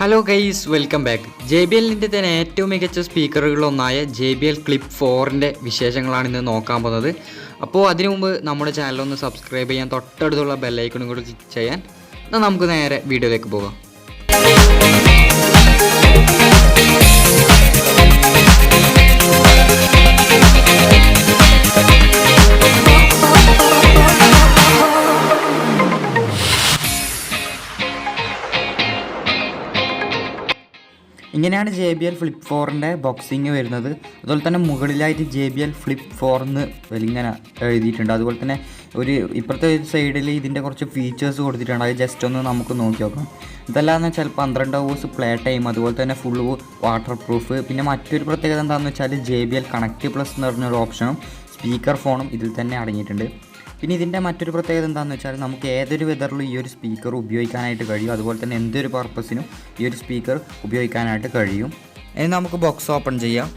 Hello guys, welcome back. JBLൻ്റെ തന്നെ ഏറ്റവും മികച്ച സ്പീക്കറുകളൊന്നായ JBL Clip 4ൻ്റെ വിശേഷങ്ങളാണ് ഇന്ന് നോക്കാൻ പോകുന്നത്. അപ്പോൾ അതിനു മുമ്പ് നമ്മുടെ ചാനലൊന്ന് സബ്സ്ക്രൈബ് ചെയ്യാൻ, തൊട്ടടുത്തുള്ള ബെല്ലൈക്കണും കൂടി ക്ലിക്ക് ചെയ്യാൻ. എന്നാൽ നമുക്ക് നേരെ വീഡിയോയിലേക്ക് പോകാം. ഇങ്ങനെയാണ് JBL Flip 4ൻ്റെ ബോക്സിങ് വരുന്നത്. അതുപോലെ തന്നെ മുകളിലായിട്ട് JBL Flip 4 എന്ന് ഇങ്ങനെ എഴുതിയിട്ടുണ്ട്. അതുപോലെ തന്നെ ഇപ്പുറത്തെ സൈഡിൽ ഇതിൻ്റെ കുറച്ച് ഫീച്ചേഴ്സ് കൊടുത്തിട്ടുണ്ട്. അത് ജസ്റ്റ് ഒന്ന് നമുക്ക് നോക്കി നോക്കാം. ഇതെല്ലാം വെച്ചാൽ 12 hours പ്ലേ ടൈം, അതുപോലെ തന്നെ ഫുൾ വാട്ടർ പ്രൂഫ്. പിന്നെ മറ്റൊരു പ്രത്യേകത എന്താണെന്ന് വെച്ചാൽ JBL Connect Plus എന്ന് പറഞ്ഞൊരു ഓപ്ഷനും സ്പീക്കർ ഫോണും ഇതിൽ തന്നെ അടങ്ങിയിട്ടുണ്ട്. പിന്നെ ഇതിൻ്റെ മറ്റൊരു പ്രത്യേകത എന്താണെന്ന് വെച്ചാൽ നമുക്ക് ഏതൊരു വെതറിലും ഈ ഒരു സ്പീക്കർ ഉപയോഗിക്കാനായിട്ട് കഴിയും. അതുപോലെ തന്നെ എന്തൊരു പർപ്പസിനും ഈ ഒരു സ്പീക്കർ ഉപയോഗിക്കാനായിട്ട് കഴിയും. ഇനി നമുക്ക് ബോക്സ് ഓപ്പൺ ചെയ്യാം.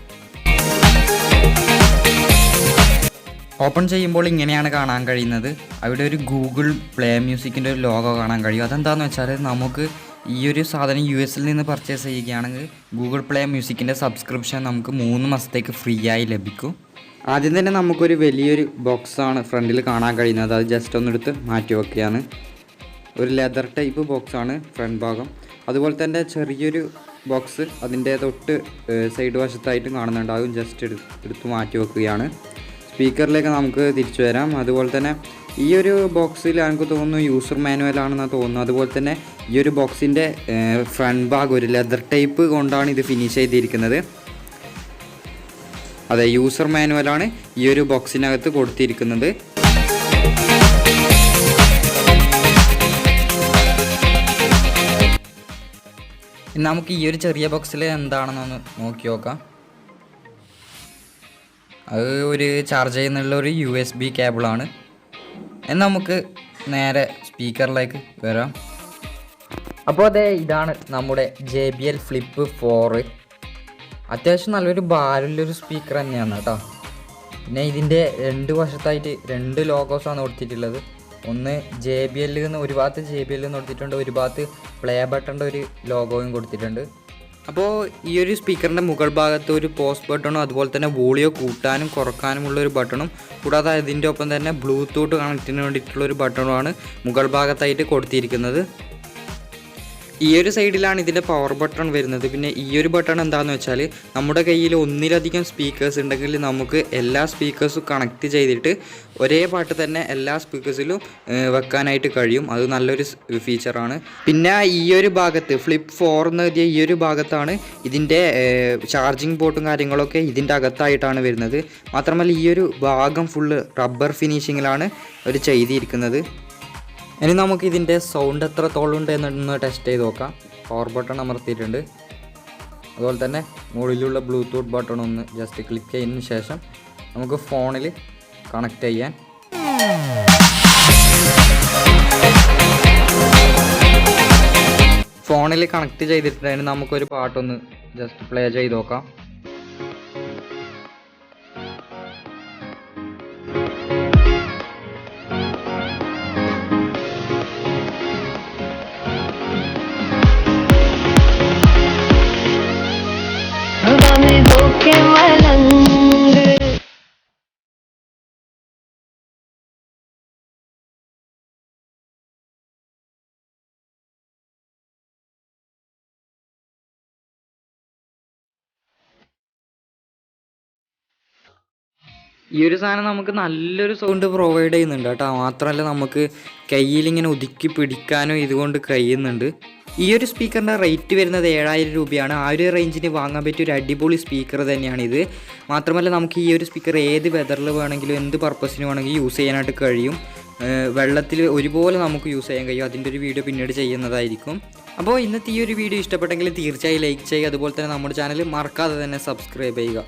ഓപ്പൺ ചെയ്യുമ്പോൾ ഇങ്ങനെയാണ് കാണാൻ കഴിയുന്നത്. അവിടെ ഒരു ഗൂഗിൾ പ്ലേ മ്യൂസിക്കിൻ്റെ ഒരു ലോഗോ കാണാൻ കഴിയും. അതെന്താണെന്ന് വെച്ചാൽ നമുക്ക് ഈ ഒരു സാധനം US നിന്ന് പർച്ചേസ് ചെയ്യുകയാണെങ്കിൽ ഗൂഗിൾ പ്ലേ മ്യൂസിക്കിൻ്റെ സബ്സ്ക്രിപ്ഷൻ നമുക്ക് 3 മാസത്തേക്ക് ഫ്രീ ആയി ലഭിക്കും. ആദ്യം തന്നെ നമുക്കൊരു വലിയൊരു ബോക്സാണ് ഫ്രണ്ടിൽ കാണാൻ കഴിയുന്നത്. അത് ജസ്റ്റ് ഒന്നെടുത്ത് മാറ്റി വെക്കുകയാണ്. ഒരു ലെതർ ടൈപ്പ് ബോക്സാണ് ഫ്രണ്ട് ഭാഗം. അതുപോലെ തന്നെ ചെറിയൊരു ബോക്സ് അതിൻ്റെ തൊട്ട് സൈഡ് വശത്തായിട്ടും കാണുന്നുണ്ട്. അതും ജസ്റ്റ് എടുത്ത് മാറ്റി വെക്കുകയാണ്. സ്പീക്കറിലേക്ക് നമുക്ക് തിരിച്ചു വരാം. അതുപോലെ തന്നെ ഈ ഒരു ബോക്സിൽ എനിക്ക് തോന്നുന്നു യൂസർ മാനുവലാണെന്നാണ് തോന്നുന്നു. അതുപോലെ തന്നെ ഈ ഒരു ബോക്സിൻ്റെ ഫ്രണ്ട് ഭാഗം ഒരു ലെതർ ടൈപ്പ് കൊണ്ടാണ് ഇത് ഫിനിഷ് ചെയ്തിരിക്കുന്നത്. അതെ, യൂസർ മാനുവലാണ് ഈ ഒരു ബോക്സിനകത്ത് കൊടുത്തിരിക്കുന്നത്. നമുക്ക് ഈ ഒരു ചെറിയ ബോക്സിൽ എന്താണെന്നൊന്ന് നോക്കി നോക്കാം. അത് ഒരു ചാർജ് ചെയ്യുന്നുള്ള ഒരു USB കേബിളാണ്. എന്നാൽ നമുക്ക് നേരെ സ്പീക്കറിലേക്ക് വരാം. അപ്പോൾ അതെ, ഇതാണ് നമ്മുടെ JBL Flip 4. അത്യാവശ്യം നല്ലൊരു ഭാരമുള്ളൊരു സ്പീക്കർ തന്നെയാണ് കേട്ടോ. പിന്നെ ഇതിൻ്റെ 2 വശത്തായിട്ട് 2 ലോഗോസാണ് കൊടുത്തിട്ടുള്ളത്. ഒന്ന് JBL എന്ന്, ഒരു ഭാഗത്ത് JBL എന്ന് കൊടുത്തിട്ടുണ്ട്, ഒരു ഭാഗത്ത് പ്ലേ ബട്ടൻ്റെ ഒരു ലോഗോയും കൊടുത്തിട്ടുണ്ട്. അപ്പോൾ ഈ ഒരു സ്പീക്കറിൻ്റെ മുകൾ ഭാഗത്ത് ഒരു പോസ്റ്റ് ബട്ടണും അതുപോലെ തന്നെ വോളിയോ കൂട്ടാനും കുറക്കാനുമുള്ള ഒരു ബട്ടണും, കൂടാതെ അതിൻ്റെ ഒപ്പം തന്നെ ബ്ലൂടൂത്ത് കണക്റ്റിന് വേണ്ടിയിട്ടുള്ളൊരു ബട്ടണുമാണ് മുകൾ ഭാഗത്തായിട്ട് കൊടുത്തിരിക്കുന്നത്. ഈ ഒരു സൈഡിലാണ് ഇതിൻ്റെ പവർ ബട്ടൺ വരുന്നത്. പിന്നെ ഈ ഒരു ബട്ടൺ എന്താണെന്ന് വെച്ചാൽ നമ്മുടെ കയ്യിൽ ഒന്നിലധികം സ്പീക്കേഴ്സ് ഉണ്ടെങ്കിൽ നമുക്ക് എല്ലാ സ്പീക്കേഴ്സും കണക്ട് ചെയ്തിട്ട് ഒരേ പാട്ട് തന്നെ എല്ലാ സ്പീക്കേഴ്സിലും വെക്കാനായിട്ട് കഴിയും. അത് നല്ലൊരു ഫീച്ചറാണ്. പിന്നെ ഈ ഒരു ഭാഗത്ത് Flip 4 എന്ന് എഴുതിയ ഈ ഒരു ഭാഗത്താണ് ഇതിൻ്റെ ചാർജിങ് പോർട്ടും കാര്യങ്ങളൊക്കെ ഇതിൻ്റെ അകത്തായിട്ടാണ് വരുന്നത്. മാത്രമല്ല ഈ ഒരു ഭാഗം ഫുള്ള് റബ്ബർ ഫിനിഷിങ്ങിലാണ് അവർ ചെയ്തിരിക്കുന്നത്. ഇനി നമുക്ക് ഇതിൻ്റെ സൗണ്ട് എത്രത്തോളം ഉണ്ട് എന്നൊന്ന് ടെസ്റ്റ് ചെയ്ത് നോക്കാം. പവർ ബട്ടൺ അമർത്തിയിട്ടുണ്ട്. അതുപോലെ തന്നെ മുകളിലുള്ള ബ്ലൂടൂത്ത് ബട്ടൺ ഒന്ന് ജസ്റ്റ് ക്ലിക്ക് ചെയ്തതിന് ശേഷം നമുക്ക് ഫോണിൽ കണക്ട് ചെയ്യാൻ. ഫോണിൽ കണക്ട് ചെയ്തിട്ടുണ്ടെങ്കിൽ നമുക്കൊരു പാട്ടൊന്ന് ജസ്റ്റ് പ്ലേ ചെയ്ത് നോക്കാം. ഈ ഒരു സാധനം നമുക്ക് നല്ലൊരു സൗണ്ട് പ്രൊവൈഡ് ചെയ്യുന്നുണ്ട് കേട്ടോ. മാത്രമല്ല നമുക്ക് കയ്യിലിങ്ങനെ ഒതുക്കി പിടിക്കാനും ഇതുകൊണ്ട് കഴിയുന്നുണ്ട്. ഈ ഒരു സ്പീക്കറിൻ്റെ റേറ്റ് വരുന്നത് 7000 രൂപയാണ്. ആ ഒരു റേഞ്ചിന് വാങ്ങാൻ പറ്റിയ ഒരു അടിപൊളി സ്പീക്കർ തന്നെയാണിത്. മാത്രമല്ല നമുക്ക് ഈ ഒരു സ്പീക്കർ ഏത് വെതറിൽ വേണമെങ്കിലും എന്ത് പർപ്പസിന് വേണമെങ്കിൽ യൂസ് ചെയ്യാനായിട്ട് കഴിയും. വെള്ളത്തിൽ ഒരുപോലെ നമുക്ക് യൂസ് ചെയ്യാൻ കഴിയും. അതിൻ്റെ ഒരു വീഡിയോ പിന്നീട് ചെയ്യുന്നതായിരിക്കും. അപ്പോൾ ഇന്നത്തെ ഈ ഒരു വീഡിയോ ഇഷ്ടപ്പെട്ടെങ്കിൽ തീർച്ചയായും ലൈക്ക് ചെയ്യുക. അതുപോലെ തന്നെ നമ്മുടെ ചാനൽ മറക്കാതെ തന്നെ സബ്സ്ക്രൈബ് ചെയ്യുക.